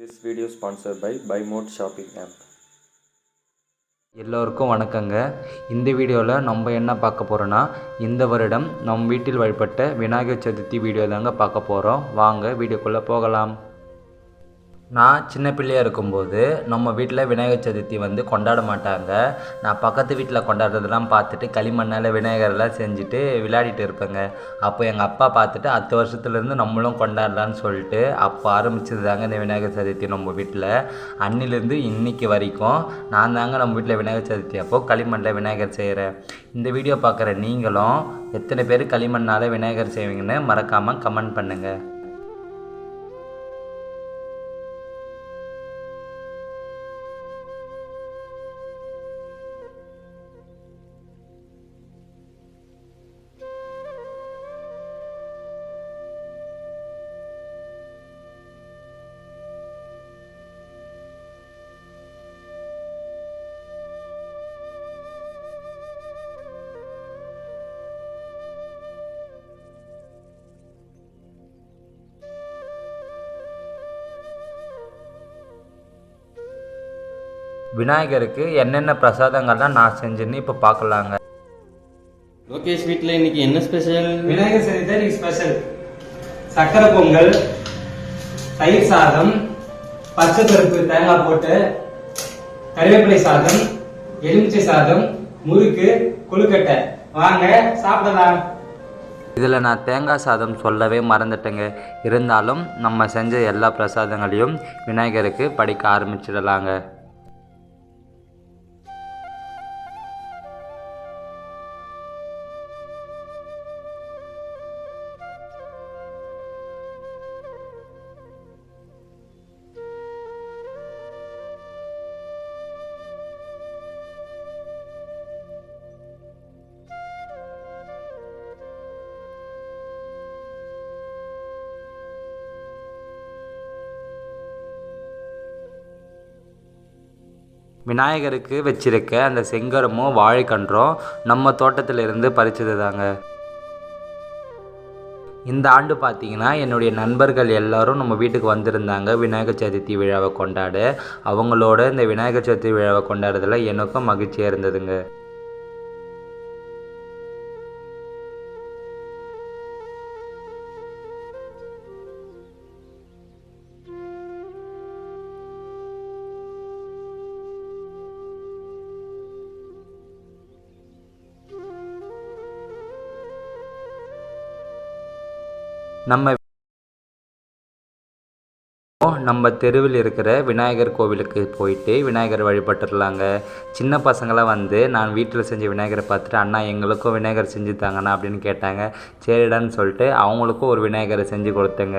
This video sponsored by BuyMode shopping app. எல்லோருக்கும் வணக்கங்க. இந்த வீடியோவில் நம்ம என்ன பார்க்க போகிறோன்னா, இந்த வருடம் நம் வீட்டில் வழிபட்ட விநாயகர் சதுர்த்தி வீடியோ தாங்க பார்க்க போகிறோம். வாங்க வீடியோக்குள்ளே போகலாம். நான் சின்ன பிள்ளையாக இருக்கும்போது நம்ம வீட்டில் விநாயகர் சதுர்த்தி கொண்டாட மாட்டாங்க. நான் பக்கத்து வீட்டில் கொண்டாடுறதெல்லாம் பார்த்துட்டு களிமண்ணால் விநாயகரெல்லாம் செஞ்சுட்டு விளையாடிட்டு இருப்பேங்க. அப்போ எங்கள் அப்பா பார்த்துட்டு அடுத்த வருஷத்துலேருந்து நம்மளும் கொண்டாடலான்னு சொல்லிட்டு அப்போ ஆரம்பிச்சது தாங்க இந்த விநாயகர் சதுர்த்தி நம்ம வீட்டில். அன்னிலேருந்து இன்றைக்கி வரைக்கும் நான் தாங்க நம்ம வீட்டில் விநாயகர் சதுர்த்தி அப்போது களிமண்ணில் விநாயகர் செய்கிறேன். இந்த வீடியோ பார்க்குற நீங்களும் எத்தனை பேர் களிமண்ணால் விநாயகர் செய்வீங்கன்னு மறக்காமல் கமெண்ட் பண்ணுங்கள். விநாயகருக்கு என்னென்ன பிரசாதங்கள்லாம் நான் செஞ்சேன்னு இப்போ பார்க்கலாங்க. லோகேஷ் வீட்டில் இன்னைக்கு என்ன ஸ்பெஷல்? விநாயகர் சதுர்த்தி ஸ்பெஷல் சக்கரை பொங்கல், தயிர் சாதம், பச்சை பருப்பு தேங்காய் போட்டு கறிவேப்பிலை சாதம், எலுமிச்சை சாதம், முறுக்கு, கொழுக்கட்டை. வாங்க சாப்பிடலாம். இதில் நான் தேங்காய் சாதம் சொல்லவே மறந்துட்டேங்க. இருந்தாலும் நம்ம செஞ்ச எல்லா பிரசாதங்களையும் விநாயகருக்கு படைக்க ஆரம்பிச்சிடலாங்க. விநாயகருக்கு வச்சிருக்க அந்த செங்கரமும் வாழைக்கன்றும் நம்ம தோட்டத்தில் இருந்து பறிச்சது தாங்க. இந்த ஆண்டு பார்த்தீங்கன்னா என்னுடைய நண்பர்கள் எல்லாரும் நம்ம வீட்டுக்கு வந்திருந்தாங்க விநாயகர் சதுர்த்தி விழாவை கொண்டாட. அவங்களோட இந்த விநாயகர் சதுர்த்தி விழாவை கொண்டாடுறதுல எனக்கும் மகிழ்ச்சியாக இருந்ததுங்க. நம்ம தெருவில் இருக்கிற விநாயகர் கோவிலுக்கு போயிட்டு விநாயகர் வழிபட்டுடலாங்க. சின்ன பசங்களாம் நான் வீட்டில் செஞ்ச விநாயகரை பார்த்துட்டு, அண்ணா எங்களுக்கும் விநாயகர் செஞ்சு தாங்கண்ணா அப்படின்னு கேட்டாங்க. சரிடான்னு சொல்லிட்டு அவங்களுக்கும் ஒரு விநாயகரை செஞ்சு கொடுத்தேங்க.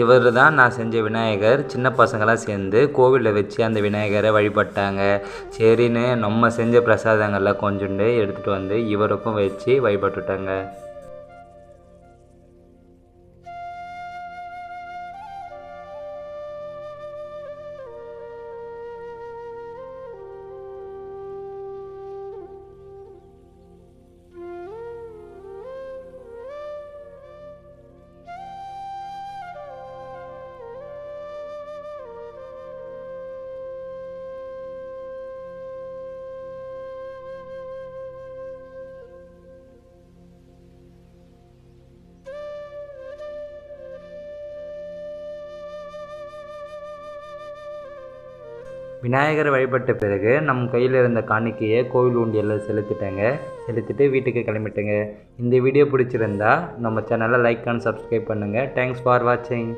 இவர் தான் நான் செஞ்ச விநாயகர். சின்ன பசங்களாம் சேர்ந்து கோவிலில் வச்சு அந்த விநாயகரை வழிபட்டாங்க. சரின்னு நம்ம செஞ்ச பிரசாதங்களில் கொஞ்சோண்டு எடுத்துகிட்டு இவருக்கும் வச்சு வழிபட்டுட்டாங்க. விநாயகரை வழிபட்ட பிறகு நம் கையில் இருந்த காணிக்கையை கோவில் உண்டியலில் செலுத்திட்டு வீட்டுக்கு கிளம்பிட்டேங்க. இந்த வீடியோ பிடிச்சிருந்தா நம்ம சேனலை லைக் அண்ட் சப்ஸ்கிரைப் பண்ணுங்கள். தேங்க்ஸ் ஃபார் வாட்சிங்.